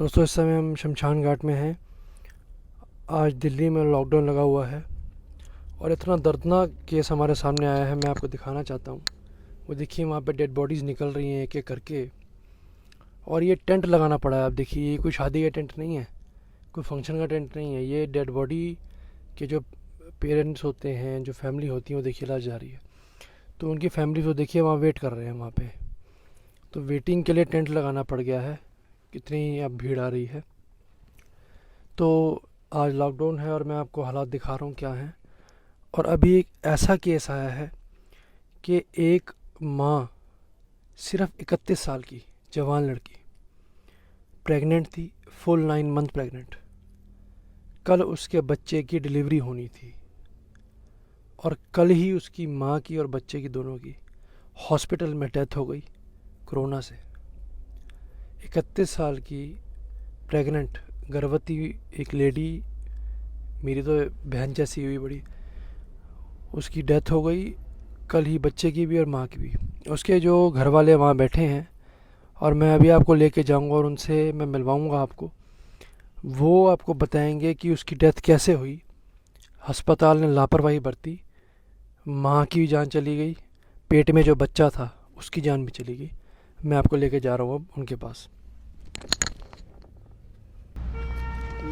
दोस्तों, इस समय हम शमशान घाट में हैं। आज दिल्ली में लॉकडाउन लगा हुआ है और इतना दर्दनाक केस हमारे सामने आया है, मैं आपको दिखाना चाहता हूँ। वो देखिए, वहाँ पे डेड बॉडीज़ निकल रही हैं एक एक करके। और ये टेंट लगाना पड़ा है। आप देखिए, ये कोई शादी का टेंट नहीं है, कोई फंक्शन का टेंट नहीं है। ये डेड बॉडी के जो पेरेंट्स होते हैं, जो फैमिली होती है, वो देखिए लाश जा रही है। तो उनकी फैमिली तो देखिए वहाँ वेट कर रहे हैं वहाँ पे। तो वेटिंग के लिए टेंट लगाना पड़ गया है। कितनी अब भीड़ आ रही है। तो आज लॉकडाउन है और मैं आपको हालात दिखा रहा हूँ क्या हैं। और अभी एक ऐसा केस आया है कि एक माँ, सिर्फ 31 साल की जवान लड़की, प्रेग्नेंट थी, फुल 9 मंथ प्रेग्नेंट। कल उसके बच्चे की डिलीवरी होनी थी और कल ही उसकी माँ की और बच्चे की दोनों की हॉस्पिटल में डेथ हो गई कोरोना से। 31 साल की प्रेग्नेंट गर्भवती एक लेडी, मेरी तो बहन जैसी हुई बड़ी, उसकी डेथ हो गई कल ही, बच्चे की भी और माँ की भी। उसके जो घर वाले वहाँ बैठे हैं और मैं अभी आपको लेके जाऊँगा और उनसे मैं मिलवाऊँगा आपको। वो आपको बताएंगे कि उसकी डेथ कैसे हुई। अस्पताल ने लापरवाही बरती, माँ की भी जान चली गई, पेट में जो बच्चा था उसकी जान भी चली गई। मैं आपको लेके जा रहा हूँ अब उनके पास।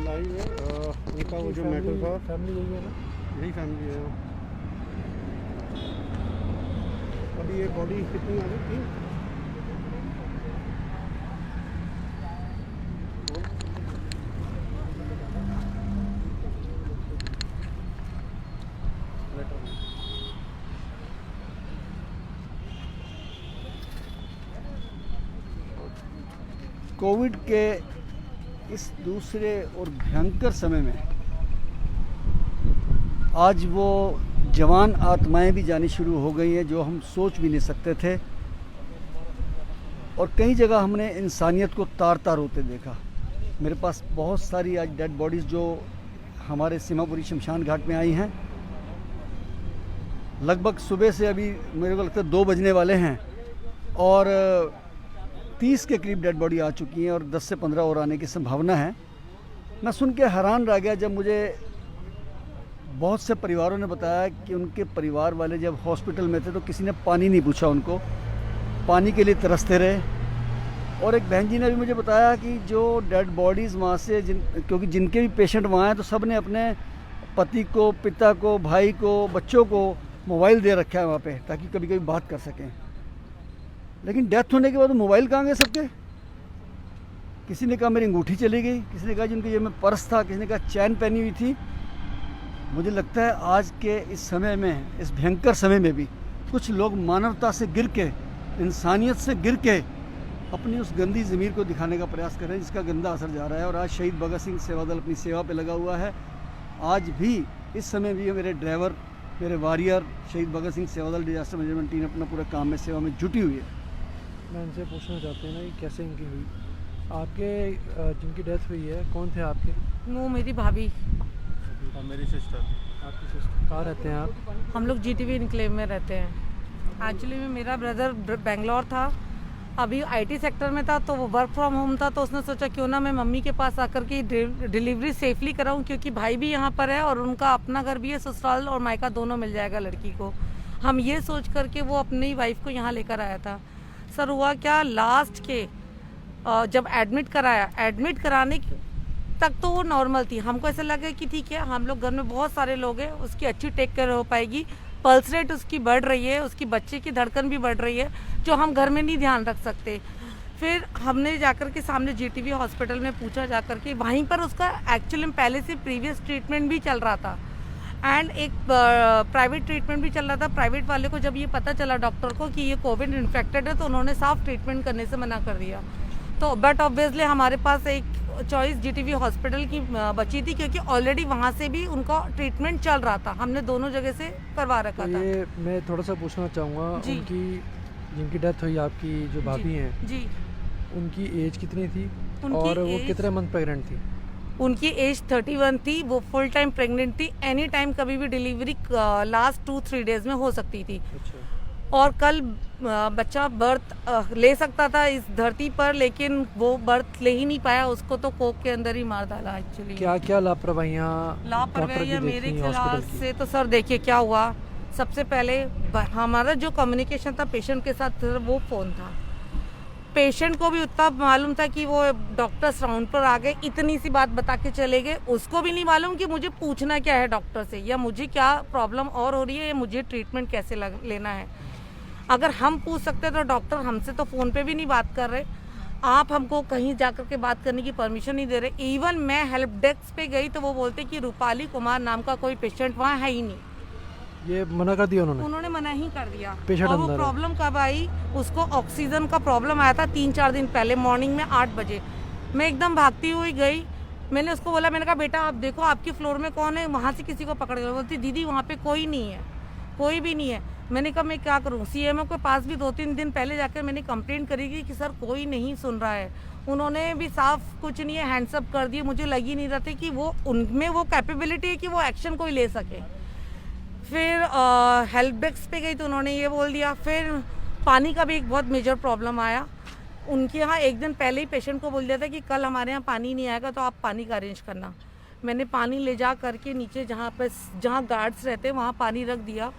लाइव है उनका वो जो मैटर था। फैमिली यही है ना? यही फैमिली है। अभी ये बॉडी कितनी आ गई थी? कोविड के इस दूसरे और भयंकर समय में आज वो जवान आत्माएं भी जानी शुरू हो गई हैं जो हम सोच भी नहीं सकते थे। और कई जगह हमने इंसानियत को तार तार होते देखा। मेरे पास बहुत सारी आज डेड बॉडीज़ जो हमारे सीमापुरी शमशान घाट में आई हैं। लगभग सुबह से अभी मेरे को लगता है 2 बजने वाले हैं और 30 के करीब डेड बॉडी आ चुकी हैं और 10 से 15 और आने की संभावना है। मैं सुन के हैरान रह गया जब मुझे बहुत से परिवारों ने बताया कि उनके परिवार वाले जब हॉस्पिटल में थे तो किसी ने पानी नहीं पूछा, उनको पानी के लिए तरसते रहे। और एक बहन जी ने भी मुझे बताया कि जो डेड बॉडीज़ वहाँ से क्योंकि जिनके भी पेशेंट वहाँ हैं तो सब ने अपने पति को, पिता को, भाई को, बच्चों को मोबाइल दे रखा है वहाँ पे ताकि कभी कभी बात कर सकें। लेकिन डेथ होने के बाद मोबाइल कहाँ गए सबके? किसी ने कहा मेरी अंगूठी चली गई, किसी ने कहा जिनके ये में पर्स था, किसी ने कहा चैन पहनी हुई थी। मुझे लगता है आज के इस समय में, इस भयंकर समय में भी कुछ लोग मानवता से गिर के, इंसानियत से गिर के अपनी उस गंदी ज़मीर को दिखाने का प्रयास कर रहे हैं जिसका गंदा असर जा रहा है। और आज शहीद भगत सिंह सेवा दल अपनी सेवा पे लगा हुआ है। आज भी इस समय भी मेरे ड्राइवर, मेरे वॉरियर, शहीद भगत सिंह सेवा दल डिजास्टर मैनेजमेंट टीम अपना पूरा काम में, सेवा में जुटी हुई है। मैं इनसे पूछना चाहते हैं ना कि कैसे इनकी हुई। आपके जिनकी डेथ हुई है कौन थे आपके? वो मेरी भाभी। और मेरी सिस्टर। आपकी सिस्टर कहाँ रहते हैं आप? हम लोग जीटीवी इनक्लेव में रहते हैं। एक्चुअली में मेरा ब्रदर बेंगलोर था, अभी आईटी सेक्टर में था, तो वो वर्क फ्रॉम होम था। तो उसने सोचा क्यों ना मैं मम्मी के पास आकर के डिलीवरी सेफली कराऊं, क्योंकि भाई भी यहाँ पर है और उनका अपना घर भी है, ससुराल और मायका दोनों मिल जाएगा लड़की को। हम ये सोच करके वो अपनी वाइफ को यहाँ लेकर आया था। सर हुआ क्या, लास्ट के जब एडमिट कराया, एडमिट कराने तक तो वो नॉर्मल थी। हमको ऐसा लगा कि ठीक है, हम लोग घर में बहुत सारे लोग हैं, उसकी अच्छी टेक केयर हो पाएगी, पल्स रेट उसकी बढ़ रही है, उसकी बच्चे की धड़कन भी बढ़ रही है, जो हम घर में नहीं ध्यान रख सकते। फिर हमने जाकर के सामने जीटीवी हॉस्पिटल में पूछा जाकर के, वहीं पर उसका एक्चुअली में पहले से प्रीवियस ट्रीटमेंट भी चल रहा था एंड एक प्राइवेट ट्रीटमेंट भी चल रहा था। प्राइवेट वाले को जब ये पता चला डॉक्टर को कि ये कोविड इन्फेक्टेड है, तो उन्होंने साफ ट्रीटमेंट करने से मना कर दिया। तो बट ऑब्वियसली हमारे पास एक चॉइस जीटीवी हॉस्पिटल की बची थी, क्योंकि ऑलरेडी वहाँ से भी उनका ट्रीटमेंट चल रहा था, हमने दोनों जगह से करवा रखा था। ये मैं थोड़ा सा पूछना चाहूँगा, उनकी जिनकी डेथ हुई, आपकी जो भाभी हैं जी, उनकी एज कितनी थी उनकी और वो कितने मंथ प्रेग्नेंट थी? उनकी एज 31 थी, वो फुल टाइम प्रेग्नेंट थी। एनी टाइम कभी भी डिलीवरी लास्ट 2-3 डेज में हो सकती थी। अच्छा। और कल बच्चा बर्थ ले सकता था इस धरती पर, लेकिन वो बर्थ ले ही नहीं पाया, उसको तो कोक के अंदर ही मार डाला एक्चुअली। क्या क्या लापरवाहियाँ डॉक्टर लापरवाही की मेरे देखी ख्याल हॉस्पिटल से तो सर देखिए क्या हुआ। सबसे पहले हमारा जो कम्युनिकेशन था पेशेंट के साथ वो फ़ोन था। पेशेंट को भी उतना मालूम था कि वो डॉक्टर्स राउंड पर आ गए, इतनी सी बात बता के चले गए। उसको भी नहीं मालूम कि मुझे पूछना क्या है डॉक्टर से, या मुझे क्या प्रॉब्लम और हो रही है, या मुझे ट्रीटमेंट कैसे लेना है। अगर हम पूछ सकते तो डॉक्टर हमसे तो फ़ोन पे भी नहीं बात कर रहे, आप हमको कहीं जाकर के बात करने की परमिशन नहीं दे रहे। इवन मैं हेल्प डेस्क पे गई तो वो बोलते कि रूपाली कुमार नाम का कोई पेशेंट वहाँ है ही नहीं। ये मना कर दिया उन्होंने मना ही कर दिया। पेशेंट और वो अंदर है। प्रॉब्लम कब आई, उसको ऑक्सीजन का प्रॉब्लम आया था 3-4 दिन पहले, मॉर्निंग में 8 बजे। मैं एकदम भागती हुई गई, मैंने उसको बोला, मैंने कहा बेटा आप देखो आपकी फ्लोर में कौन है, वहाँ से किसी को पकड़ कर। बोलती दीदी वहाँ पे कोई नहीं है, कोई भी नहीं है। मैंने कहा मैं क्या करूँ, CMO के पास भी 2-3 दिन पहले जाकर मैंने कंप्लेंट करी कि सर कोई नहीं सुन रहा है। उन्होंने भी साफ कुछ नहीं है, हैंड्सअप कर दिए। मुझे लग ही नहीं रहा था कि वो उनमें वो कैपेबिलिटी है कि वो एक्शन कोई ले सके। फिर हेल्प डेस्क पे गई तो उन्होंने ये बोल दिया। फिर पानी का भी एक बहुत मेजर प्रॉब्लम आया। उनके यहाँ एक दिन पहले ही पेशेंट को बोल दिया था कि कल हमारे यहाँ पानी नहीं आएगा तो आप पानी का अरेंज करना। मैंने पानी ले जा करके नीचे जहाँ गार्ड्स रहते वहाँ पानी रख दिया।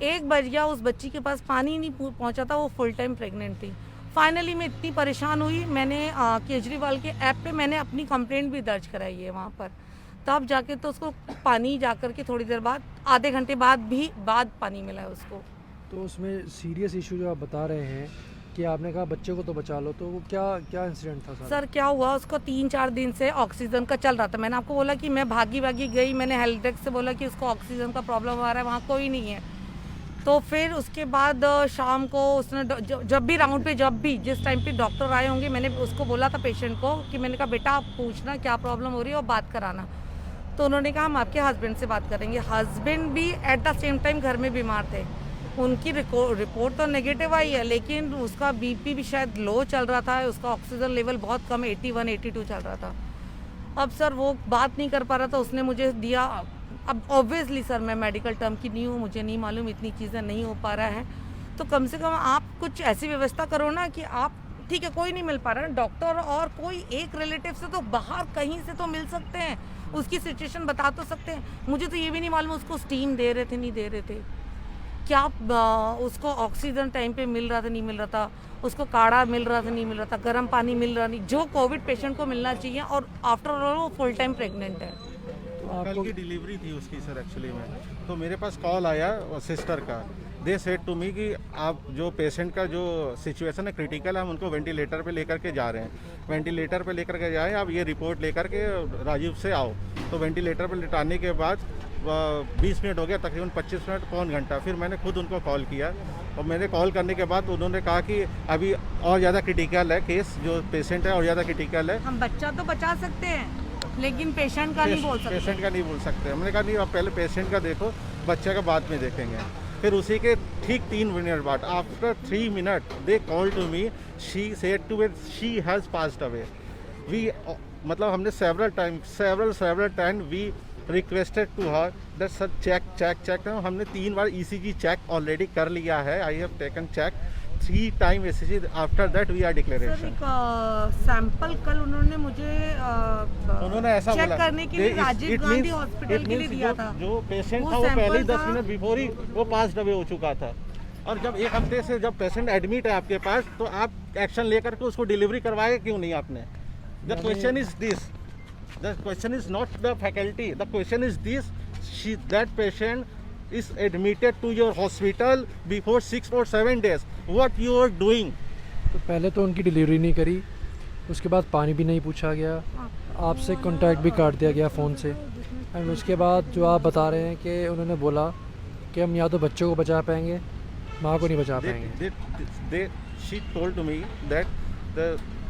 1 बज गया, उस बच्ची के पास पानी नहीं पहुँचा था, वो फुल टाइम प्रेग्नेंट थी। फाइनली मैं इतनी परेशान हुई, मैंने केजरीवाल के ऐप पे मैंने अपनी कंप्लेंट भी दर्ज कराई है वहाँ पर। तब जाके तो उसको पानी जाकर के थोड़ी देर बाद, आधे घंटे बाद पानी मिला है उसको। तो उसमें सीरियस इशू जो आप बता रहे हैं कि आपने कहा बच्चे को तो बचा लो, तो वो क्या इंसिडेंट था सर क्या हुआ, उसको 3-4 दिन से ऑक्सीजन का चल रहा था। मैंने आपको बोला कि मैं भागी गई, मैंने हेल्प डेस्क से बोला कि उसको ऑक्सीजन का प्रॉब्लम आ रहा है, वहाँ कोई नहीं है। तो फिर उसके बाद शाम को उसने जब भी राउंड पे जिस टाइम पे डॉक्टर आए होंगे, मैंने उसको बोला था पेशेंट को कि मैंने कहा बेटा आप पूछना क्या प्रॉब्लम हो रही है और बात कराना। तो उन्होंने कहा हम आपके हस्बैंड से बात करेंगे। हस्बैंड भी एट द सेम टाइम घर में बीमार थे। उनकी रिपोर्ट तो नेगेटिव आई है, लेकिन उसका BP भी शायद लो चल रहा था, उसका ऑक्सीजन लेवल बहुत कम 81-82 चल रहा था। अब सर वो बात नहीं कर पा रहा था, उसने मुझे दिया। अब ऑब्वियसली सर मैं मेडिकल टर्म की नहीं हूँ, मुझे नहीं मालूम, इतनी चीज़ें नहीं हो पा रहा है। तो कम से कम आप कुछ ऐसी व्यवस्था करो ना कि आप, ठीक है कोई नहीं मिल पा रहा है, डॉक्टर और कोई एक रिलेटिव से तो बाहर कहीं से तो मिल सकते हैं, उसकी सिचुएशन बता तो सकते हैं। मुझे तो ये भी नहीं मालूम उसको स्टीम दे रहे थे नहीं दे रहे थे, क्या उसको ऑक्सीजन टाइम पे मिल रहा था नहीं मिल रहा था, उसको काढ़ा मिल रहा था नहीं मिल रहा था, गर्म पानी मिल रहा नहीं, जो कोविड पेशेंट को मिलना चाहिए। और आफ्टर ऑल वो फुल टाइम प्रेग्नेंट है। कल की डिलीवरी थी उसकी सर एक्चुअली में, तो मेरे पास कॉल आया सिस्टर का। दे सेड टू मी कि आप जो पेशेंट का जो सिचुएशन है क्रिटिकल है, हम उनको वेंटिलेटर पे लेकर के जा रहे हैं, वेंटिलेटर पे लेकर के जाएं, आप ये रिपोर्ट लेकर के राजीव से आओ। तो वेंटिलेटर पे लिटाने के बाद 20 मिनट हो गया, तकरीबन 25 मिनट पौन घंटा। फिर मैंने खुद उनको कॉल किया, और मैंने कॉल करने के बाद उन्होंने कहा कि अभी और ज़्यादा क्रिटिकल है केस, जो पेशेंट है और ज़्यादा क्रिटिकल है। हम बच्चा तो बचा सकते हैं लेकिन पेशेंट का नहीं बोल सकते। पेशेंट का नहीं बोल सकते। हमने कहा नहीं, आप पहले पेशेंट का देखो, बच्चे का बाद में देखेंगे। फिर उसी के ठीक 3 मिनट बाद, after 3 minute they call to me, she said to me she has passed away. We मतलब हमने several time we requested to her that sir check. हमने 3 बार ECG चेक ऑलरेडी कर लिया है। I have taken check 3 time ECG। After that we are sir declaration. एक sample कल उन्होंने मुझे उन्होंने ऐसा चेक बोला करने के लिए राजीव गांधी हॉस्पिटल के लिए दिया था। जो पेशेंट वो था वो पहले ही सैंपल 10 मिनट बिफोर ही वो पास्ड अवे हो चुका था। और जब 1 हफ्ते से जब पेशेंट एडमिट है आपके पास, तो आप एक्शन लेकर के उसको डिलीवरी करवाए क्यों नहीं आपने? The question is this, the question is not the faculty, the question is this, that patient is admitted to your hospital before 6 or 7 days. What you are doing? तो पहले तो उनकी डिलीवरी नहीं करी, उसके बाद पानी भी नहीं पूछा गया, आपसे कांटेक्ट भी काट दिया गया फ़ोन से। एंड उसके बाद जो आप बता रहे हैं कि उन्होंने बोला कि हम या तो बच्चों को बचा पाएंगे, माँ को नहीं बचा पाएंगे। She told to me that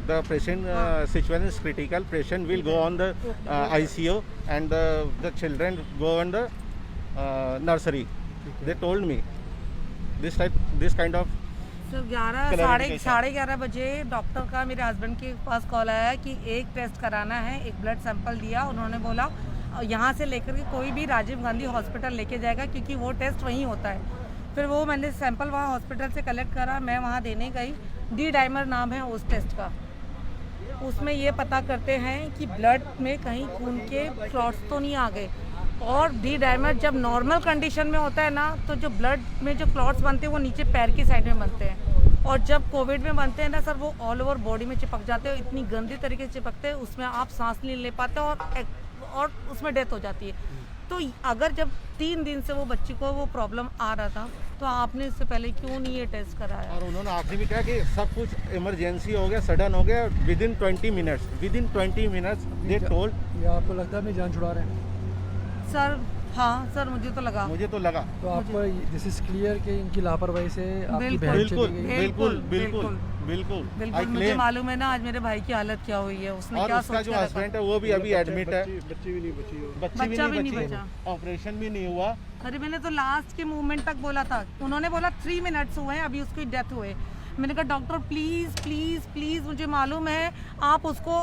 the patient situation is critical. Patient will go on the ICU and the children go on the nursery. They told me this kind of sir 11 बजे डॉक्टर का मेरे husband के पास call आया कि एक test कराना है, एक ब्लड सैंपल दिया। उन्होंने बोला यहाँ से लेकर के कोई भी राजीव गांधी हॉस्पिटल लेके जाएगा क्योंकि वो टेस्ट वहीं होता है। फिर वो मैंने सैंपल वहाँ हॉस्पिटल से कलेक्ट करा, मैं वहाँ देने गई। डी डाइमर नाम है उस टेस्ट का। उसमें ये पता करते हैं कि ब्लड में कहीं खून के क्लॉट्स तो नहीं आ गए। और डी डाइमर जब नॉर्मल कंडीशन में होता है ना, तो जो ब्लड में जो क्लॉट्स बनते हैं वो नीचे पैर की साइड में बनते हैं, और जब कोविड में बनते हैं ना सर, वो ऑल ओवर बॉडी में चिपक जाते हैं। इतनी गंदी तरीके से चिपकते हैं, उसमें आप सांस नहीं ले पाते और उसमें डेथ हो जाती है। तो अगर जब 3 दिन से वो बच्ची को वो प्रॉब्लम आ रहा था, तो आपने इससे पहले क्यों नहीं ये टेस्ट कराया? और उन्होंने आखिरी में कहा कि सब कुछ इमरजेंसी हो गया, सडन हो गया, with in 20 minutes they told. ये आपको लगता है अपनी जान छुड़ा रहे हैं? सर हाँ सर, मुझे तो लगा। तो आपको दिस इज क्लियर कि इनकी लापरवाही से आपकी बहन बिल्कुल चली गई। बिल्कुल बिल्कुल मुझे मालूम है ना आज मेरे भाई की हालत क्या हुई है, उसने और क्या उसका सोच जो के रखा। हस्बैंड है वो भी अभी एडमिट है, बच्ची भी नहीं बची हो। बच्चा भी नहीं बची, बचा। ऑपरेशन भी नहीं हुआ। अरे मैंने तो लास्ट के मूवमेंट तक बोला था, उन्होंने बोला 3 मिनट्स हुए हैं, अभी उसकी डेथ हुए। मैंने कहा डॉक्टर प्लीज़ प्लीज़ प्लीज़, मुझे मालूम है आप उसको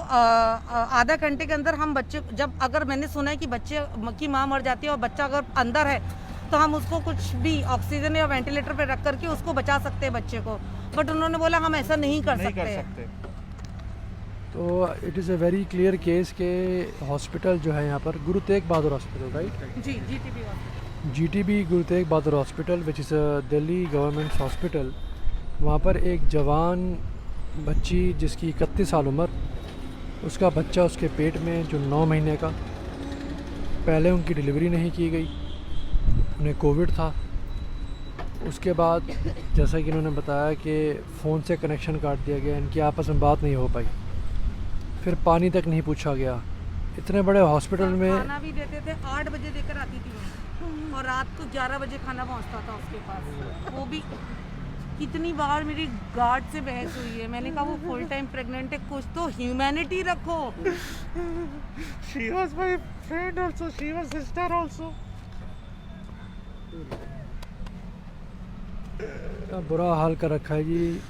आधा घंटे के अंदर हम बच्चे, जब अगर मैंने सुना है कि बच्चे की माँ मर जाती है और बच्चा अगर अंदर है, तो हम उसको कुछ भी ऑक्सीजन या वेंटिलेटर पे रख करके उसको बचा सकते हैं बच्चे को, बट उन्होंने बोला हम ऐसा नहीं कर सकते। तो it is a very clear case के हॉस्पिटल जो है यहाँ पर गुरु तेग बहादुर हॉस्पिटल, राइट? जी, GTB hospital. GTB Guru Tegh Bahadur hospital which is a Delhi government hospital. वहाँ पर एक जवान बच्ची जिसकी 31 साल उम्र, उसका बच्चा उसके पेट में जो 9 महीने का, पहले उनकी डिलीवरी नहीं की गई, उन्हें कोविड था। उसके बाद जैसा कि इन्होंने बताया कि फ़ोन से कनेक्शन काट दिया गया, इनकी आपस में बात नहीं हो पाई, फिर पानी तक नहीं पूछा गया। इतने बड़े हॉस्पिटल में खाना भी देते थे, 8 बजे देकर आती थी वो, और रात को 11 बजे खाना पहुंचता था उसके पास। वो भी कितनी बार मेरी गार्ड से बहस हुई है, मैंने कहा वो फुल टाइम प्रेग्नेंट है, कुछ तो ह्यूमैनिटी रखो। She was my friend also, she was sister also. इतना बुरा हाल कर रखा है जी,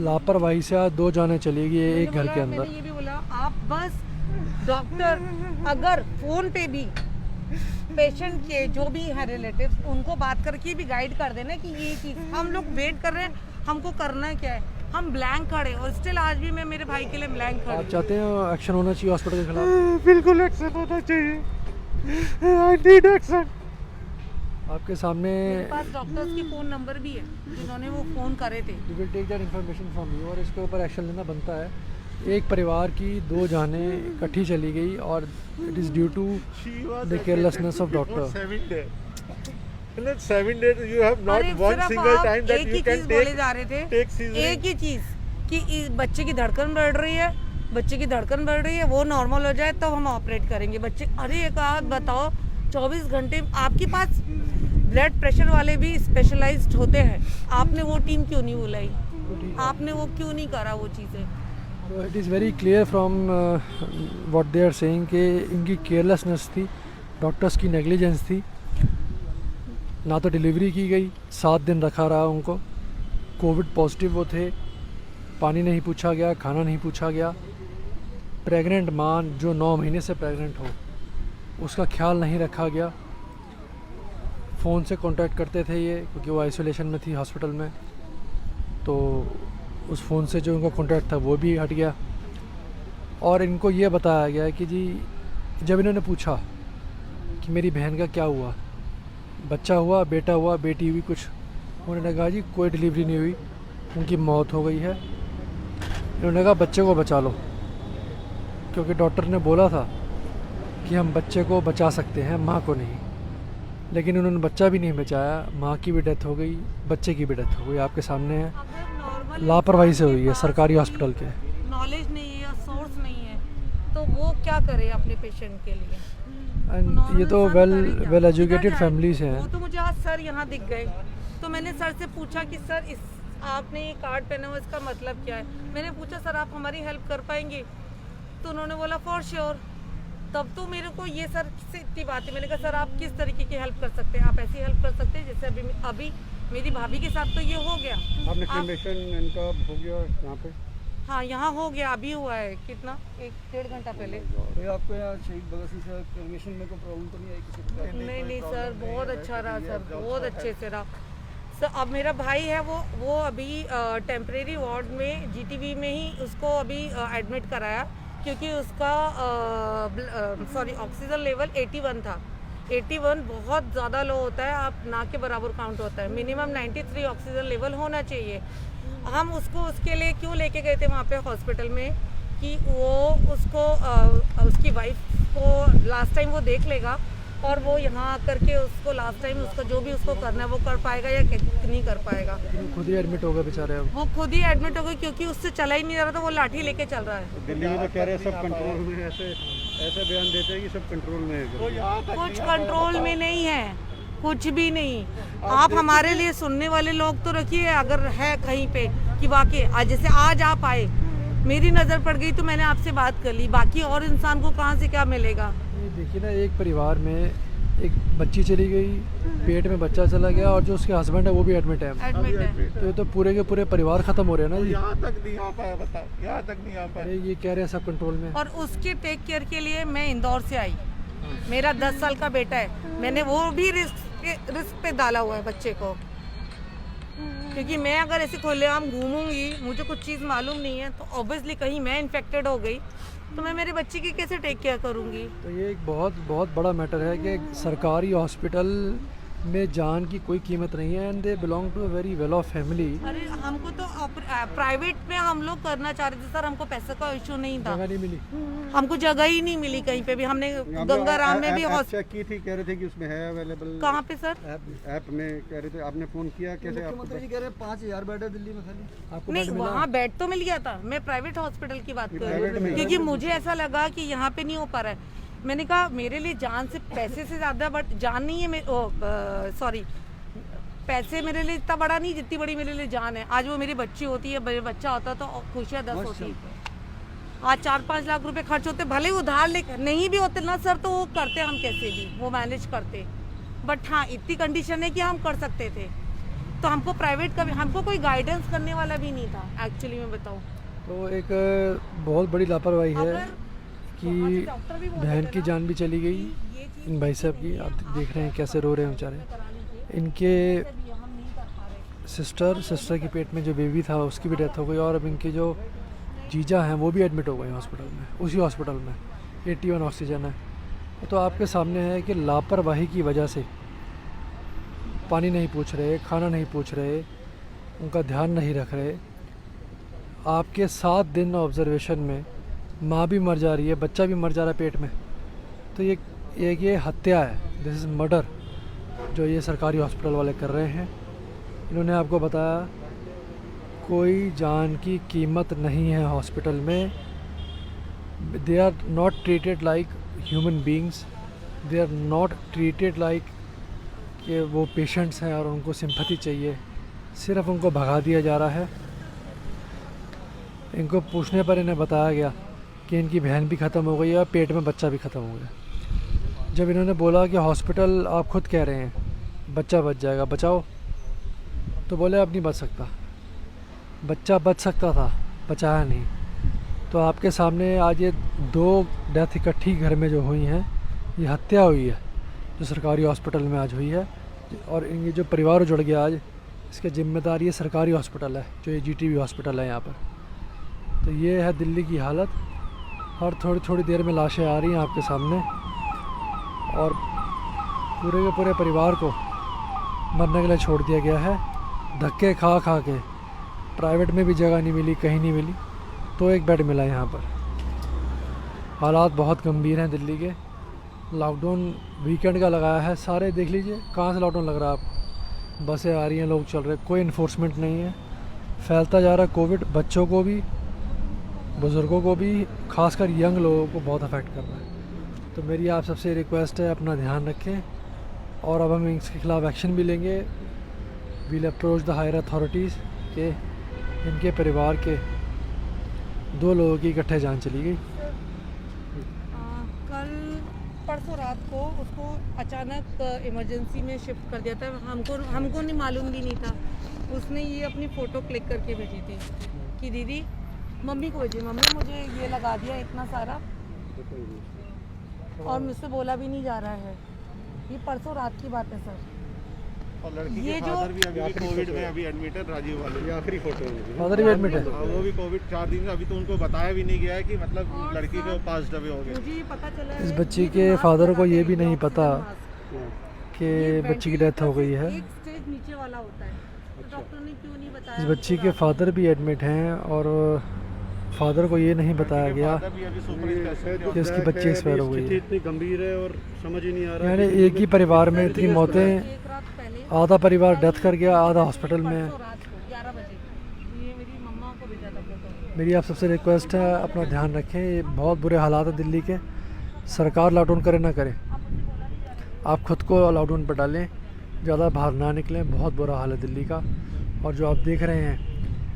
लापरवाही से आज 2 जानें चली गई एक घर के अंदर। मैंने ये भी बोला आप बस डॉक्टर अगर फोन पे भी पेशेंट के जो भी है रिलेटिव्स, उनको बात करके भी गाइड कर देना कि ये चीज़ हम लोग वेट कर रहे हैं, हमको करना है क्या है, हम ब्लैंक खड़े, और स्टिल आज भी मैं मेरे भाई के लिए ब्लैंक आप खड़ी। चाहते हैं एक्शन होना चाहिए हॉस्पिटल के खिलाफ? बिल्कुल एक्शन होना चाहिए, आई नीड एक्शन। आपके सामने मेरे पास डॉक्टर्स के फ़ोन नंबर भी है जिन्होंने वो फ़ोन करे थे। We will take that information from you, और इसके ऊपर एक्शन लेना बनता है। एक परिवार की 2 जानें इकट्ठी चली गई, और it is due to the carelessness of doctor. 7 days. In that 7 days, you have not अरे one सिर्फ single आप time that एक you ही can चीज़ बोले take जा रहे थे, take cesarean. एक ही चीज़ कि इस बच्चे की धड़कन बढ़ रही है, बच्चे की धड़कन बढ़ रही है, वो नॉर्मल हो जाए तब हम ऑपरेट करेंगे बच्चे। अरे एक आध बताओ, 24 घंटे आपके पास ब्लड प्रेशर वाले भी स्पेशलाइज्ड होते हैं, आपने वो टीम क्यों नहीं बुलाई, आपने वो क्यों नहीं करा वो चीज़ें? तो it is very clear from what they are saying कि इनकी केयरलेसनेस थी, डॉक्टर्स की नेग्लिजेंस थी। ना तो डिलीवरी की गई, 7 दिन रखा रहा उनको, कोविड पॉजिटिव वो थे, पानी नहीं पूछा गया, खाना नहीं पूछा गया। प्रेग्नेंट माँ जो 9 महीने से प्रेग्नेंट हो, उसका ख्याल नहीं रखा गया। फ़ोन से कांटेक्ट करते थे ये, क्योंकि वो आइसोलेशन में थी हॉस्पिटल में, तो उस फ़ोन से जो उनका कांटेक्ट था वो भी हट गया। और इनको ये बताया गया कि जी, जब इन्होंने पूछा कि मेरी बहन का क्या हुआ, बच्चा हुआ, बेटा हुआ, बेटी हुई कुछ, उन्होंने कहा जी कोई डिलीवरी नहीं हुई, उनकी मौत हो गई है। इन्होंने कहा बच्चे को बचा लो, क्योंकि डॉक्टर ने बोला था कि हम बच्चे को बचा सकते हैं, माँ को नहीं। लेकिन उन्होंने बच्चा भी नहीं बचाया, माँ की भी डेथ हो गई, बच्चे की भी डेथ हो गई, आपके सामने है। अगर नॉर्मल लापरवाही से हुई है सरकारी हॉस्पिटल के। नॉलेज नहीं है या सोर्स नहीं है, तो वो क्या करे अपने पेशेंट के लिए? एंड ये तो नॉर्मल वेल एजुकेटेड फैमिलीज हैं। वो तो मुझे आज सर यहाँ दिख गए, तो मैंने सर से पूछा कि सर इस आपने ये कार्ड पहना हुआ, इसका मतलब क्या है? मैंने पूछा सर आप हमारी हेल्प कर पाएंगे? तो उन्होंने बोला फॉर श्योर। तब तो मेरे को ये सर से इतनी बात है, मैंने कहा सर आप किस तरीके की हेल्प कर सकते हैं? आप ऐसी हेल्प कर सकते हैं जैसे अभी मेरी भाभी के साथ तो ये हो गया। आपने क्रीमेशन इनका हो गया यहाँ पे? हाँ यहाँ हो गया, अभी हुआ है, कितना 1-1.5 घंटा पहले। तो आपको यहाँ शहीद भगत सिंह सर क्रीमेशन में कोई प्रॉब्लम तो नहीं आई किसी प्रकार? नहीं सर, बहुत अच्छा रहा सर, बहुत अच्छे से रहा सर अब मेरा भाई है वो अभी टेम्परेरी वार्ड में जीटीवी में ही उसको अभी एडमिट कराया, क्योंकि उसका ऑक्सीजन लेवल 81 था। 81 बहुत ज़्यादा लो होता है, आप ना के बराबर काउंट होता है। मिनिमम 93 ऑक्सीजन लेवल होना चाहिए। हम उसको उसके लिए क्यों लेके गए थे वहाँ पे हॉस्पिटल में कि वो उसको उसकी वाइफ को लास्ट टाइम वो देख लेगा और वो यहाँ आकर के उसको लास्ट टाइम उसका जो भी उसको करना है वो कर पाएगा या नहीं कर पाएगा। खुद ही एडमिट हो गए बेचारे अब। वो खुद ही एडमिट हो गई क्योंकि उससे चला ही नहीं जा रहा था, वो लाठी लेके चल रहा है। दिल्ली में तो कह रहे हैं सब कंट्रोल में, ऐसे बयान देते हैं कि सब कंट्रोल में है। कुछ कंट्रोल में नहीं है, कुछ भी नहीं। आप हमारे लिए सुनने वाले लोग तो रखिए, अगर है कहीं पे कि वाकई आज जैसे आज आप आए, मेरी नज़र पड़ गई तो मैंने आपसे बात कर ली, बाकी और इंसान को कहाँ से क्या मिलेगा। देखिए ना, एक परिवार में एक बच्ची चली गई, पेट में बच्चा चला गया और जो उसके हस्बैंड है वो भी एडमिट है। एडमिट है तो ये तो पूरे के पूरे परिवार खत्म हो रहे हैं ना जी। यहाँ तक नहीं आ पाया, बताओ यहाँ तक नहीं आ पाया। अरे ये कह रहे हैं सब कंट्रोल में। और उसके टेक केयर के लिए मैं इंदौर से आई, मेरा 10 साल का बेटा है, मैंने वो भी रिस्क पे डाला हुआ है बच्चे को, क्योंकि मैं अगर ऐसे खुलेआम घूमूंगी, मुझे कुछ चीज़ मालूम नहीं है, तो ऑब्वियसली कहीं मैं इन्फेक्टेड हो गई तो मैं मेरे बच्चे की कैसे टेक केयर करूंगी। तो ये एक बहुत बहुत बड़ा मैटर है कि सरकारी हॉस्पिटल में जान की कोई कीमत नहीं है and they belong to a very well off family. अरे हमको तो प्राइवेट में हम लोग करना चाह रहे थे सर, हमको पैसे का इशू नहीं था, जगह नहीं मिली, हमको जगह ही नहीं मिली कहीं पे भी। हमने गंगाराम में भी चेक की थी, कह रहे थे कि उसमें है अवेलेबल। कहाँ पे सर? ऐप में कह रहे थे, आपने फोन किया कैसे? आपको मुख्यमंत्री जी कह रहे हैं 5000 बेड है दिल्ली में खाली। आपको नहीं, बेड मिला? वहाँ बेड तो मिल गया था, मैं प्राइवेट हॉस्पिटल की बात कर रही प्राइवेट हूँ, में? क्योंकि मुझे ऐसा लगा कि यहाँ पे नहीं हो पा रहा है। मैंने कहा मेरे लिए जान से पैसे से ज्यादा, बट जान नहीं है, सॉरी पैसे मेरे लिए इतना बड़ा नहीं जितनी बड़ी मेरे लिए जान है। आज वो मेरी बच्ची होती है, मेरे बच्चा होता तो खुशियाँ 10 होती। आज 4-5 लाख रुपए खर्च होते, भले उधार लेकर नहीं भी होते ना सर, तो वो करते हम कैसे भी, वो मैनेज करते। बट हाँ, इतनी कंडीशन है कि हम कर सकते थे। तो हमको प्राइवेट का भी, हमको कोई गाइडेंस करने वाला भी नहीं था एक्चुअली, मैं बताऊँ तो एक बहुत बड़ी लापरवाही है अगर कि बहन की जान भी चली गई इन भाई साहब की। आप देख रहे हैं कैसे रो रहे हैं बेचारे। इनके सिस्टर के पेट में जो बेबी था उसकी भी डेथ हो गई और अब इनके जो जीजा हैं वो भी एडमिट हो गए हॉस्पिटल में, उसी हॉस्पिटल में 81 ऑक्सीजन है। तो आपके सामने है कि लापरवाही की वजह से पानी नहीं पूछ रहे, खाना नहीं पूछ रहे, उनका ध्यान नहीं रख रहे। आपके 7 दिन ऑब्जर्वेशन में माँ भी मर जा रही है, बच्चा भी मर जा रहा है पेट में। तो ये हत्या है, दिस इज़ मर्डर जो ये सरकारी हॉस्पिटल वाले कर रहे हैं। इन्होंने आपको बताया कोई जान की कीमत नहीं है हॉस्पिटल में। They are not treated like human beings, they are not treated like कि वो पेशेंट्स हैं और उनको सिंपैथी चाहिए, सिर्फ उनको भगा दिया जा रहा है। इनको पूछने पर इन्हें बताया गया कि इनकी बहन भी ख़त्म हो गई है और पेट में बच्चा भी ख़त्म हो गया। जब इन्होंने बोला कि हॉस्पिटल आप खुद कह रहे हैं बच्चा बच जाएगा, बचाओ, तो बोले अब नहीं बच सकता। बच्चा बच सकता था, बचाया नहीं। तो आपके सामने आज ये 2 डेथ इकट्ठी घर में जो हुई हैं, ये हत्या हुई है जो सरकारी हॉस्पिटल में आज हुई है। और ये जो परिवार जुड़ गया आज, इसके जिम्मेदार ये सरकारी हॉस्पिटल है जो ये जीटीबी हॉस्पिटल है यहाँ पर। तो ये है दिल्ली की हालत। हर थोड़ी देर में लाशें आ रही हैं आपके सामने और पूरे के पूरे परिवार को मरने के लिए छोड़ दिया गया है। धक्के खा के प्राइवेट में भी जगह नहीं मिली, कहीं नहीं मिली, तो एक बेड मिला यहाँ पर। हालात बहुत गंभीर हैं दिल्ली के। लॉकडाउन वीकेंड का लगाया है, सारे देख लीजिए कहाँ से लॉकडाउन लग रहा है आपको। बसें आ रही हैं, लोग चल रहे, कोई इन्फोर्समेंट नहीं है। फैलता जा रहा है कोविड, बच्चों को भी, बुज़ुर्गों को भी, खासकर यंग लोगों को बहुत अफेक्ट कर रहा है। तो मेरी आप सबसे रिक्वेस्ट है, अपना ध्यान रखें और अब हम इसके खिलाफ़ एक्शन भी लेंगे। We'll approach the higher authorities के इनके परिवार के 2 लोगों की इकट्ठे जान चली गई। कल परसों रात को उसको अचानक इमरजेंसी में शिफ्ट कर दिया था। हमको नहीं मालूम भी नहीं था। उसने ये अपनी फ़ोटो क्लिक करके भेजी थी कि दीदी, मम्मी को भेजी, मम्मी मुझे ये लगा दिया इतना सारा, और मुझसे बोला भी नहीं जा रहा है। ये परसों रात की बात है सर। और लड़की ये के जो- फादर भी अभी कोविड में अभी एडमिट है, राजीव वाले। ये आखिरी फोटो है उनकी। फादर भी एडमिट है। हाँ, वो भी कोविड 4 दिन अभी तो उनको बताया भी नहीं गया है कि मतलब और लड़की को सर, 5 डबे हो गए। मुझे ये पता चला इस है बच्ची ये जो के मास्क फादर को लगाते ये हैं, भी नहीं ऑक्सीजन पता मास्क, हाँ। कि ये बच्ची की डेथ हो गई है। एक स्टेज नीचे वाला होता है, तो डॉक्टर ने क्यों नहीं बताया? इस बच्ची के फादर भी एडमिट हैं और फादर को ये नहीं बताया गया फादर भी अभी सुपर ये स्पेशलिस्ट शायद कि उसकी दुखदायक बच्ची है, एक्सपायर अभी हो गई स्थिति है। इतनी गंभीर है और समझ ही नहीं आ रहा यानी कि एक ही परिवार में इतनी किसी मौतें, एक रात पहले आधा परिवार डेथ कर गया, आधा हॉस्पिटल में। परसों रात को 11 बजे ये मेरी मम्मा को भेजा था फोटो। मेरी आप सबसे रिक्वेस्ट है, अपना ध्यान रखें। ये बहुत बुरे हालात हैं दिल्ली के। सरकार लॉकडाउन करे ना करे, आप खुद को लॉकडाउन पर डालें, ज़्यादा बाहर ना निकलें। बहुत बुरा हाल है दिल्ली का। और जो आप देख रहे हैं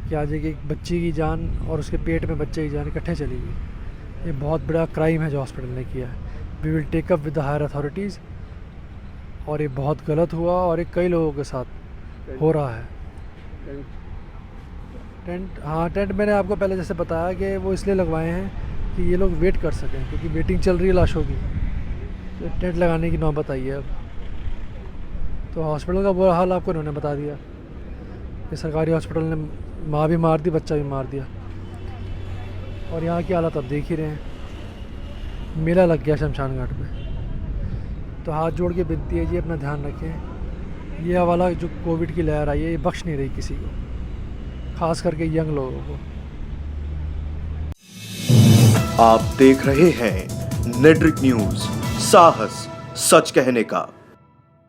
कि आज एक बच्ची की जान और उसके पेट में बच्चे की जान इकट्ठे चली गई, ये बहुत बड़ा क्राइम है जो हॉस्पिटल ने किया है। We will take up with the higher authorities. और ये बहुत गलत हुआ और ये कई लोगों के साथ हो रहा है। टेंट मैंने आपको पहले जैसे बताया कि वो इसलिए लगवाए हैं कि ये लोग वेट कर सकें, क्योंकि वेटिंग चल रही है लाशों की। तो टेंट लगाने की नौबत आई है अब। तो हॉस्पिटल का बुरा हाल आपको इन्होंने बता दिया कि सरकारी हॉस्पिटल ने माँ भी मार दी, बच्चा भी मार दिया। और यहाँ की हालत अब देख ही रहे हैं। मेला लग गया शमशान घाट में। तो हाथ जोड़ के विनती है जी, अपना ध्यान रखें। ये वाला जो कोविड की लहर आई है, ये बख्श नहीं रही किसी को, खास करके यंग लोगों को। आप देख रहे हैं नेट्रिक न्यूज, साहस सच कहने का।